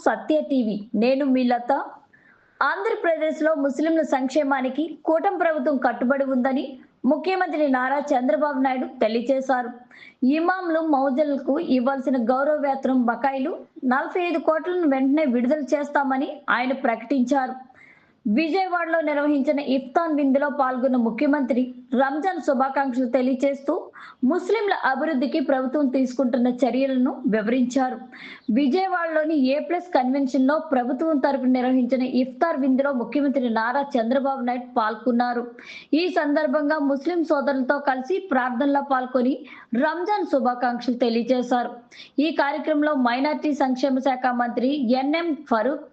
సత్య TV. నేను మీ లత. ఆంధ్రప్రదేశ్లో ముస్లింల సంక్షేమానికి కూటమి ప్రభుత్వం కట్టుబడి ఉందని ముఖ్యమంత్రి నారా చంద్రబాబు నాయుడు తెలియజేశారు. ఇమాంలు, మౌజులకు ఇవ్వాల్సిన గౌరవ వేతనం బకాయిలు 45 కోట్లను వెంటనే విడుదల చేస్తామని ఆయన ప్రకటించారు. విజయవాడలో నిర్వహించిన ఇఫ్తార్ విందులో పాల్గొన్న ముఖ్యమంత్రి రంజాన్ శుభాకాంక్షలు తెలియజేస్తూ ముస్లింల అభివృద్ధికి ప్రభుత్వం తీసుకుంటున్న చర్యలను వివరించారు. విజయవాడలోని A+ కన్వెన్షన్ లో ప్రభుత్వం తరపున నిర్వహించిన ఇఫ్తార్ విందులో ముఖ్యమంత్రి నారా చంద్రబాబు నాయుడు పాల్గొన్నారు. ఈ సందర్భంగా ముస్లిం సోదరులతో కలిసి ప్రార్థనలో పాల్గొని రంజాన్ శుభాకాంక్షలు తెలియజేశారు. ఈ కార్యక్రమంలో మైనార్టీ సంక్షేమ శాఖ మంత్రి NM Farooq,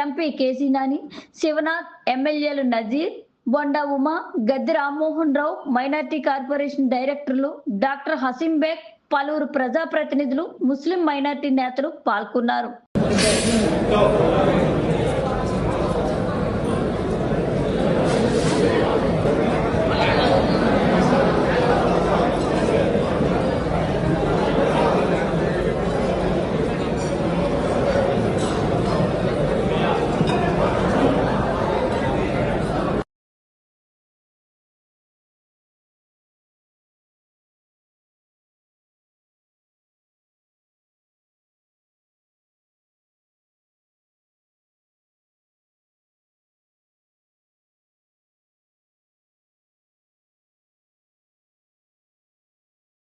MP Kesineni, Sivanath, ఎమ్మెల్యేలు నజీర్, బొండా ఉమా, గద్దె రామ్మోహన్ రావు, మైనార్టీ కార్పొరేషన్ డైరెక్టర్లు డాక్టర్ హసీం బేగ్, పలువురు ప్రజాప్రతినిధులు, ముస్లిం మైనార్టీ నేతలు పాల్గొన్నారు.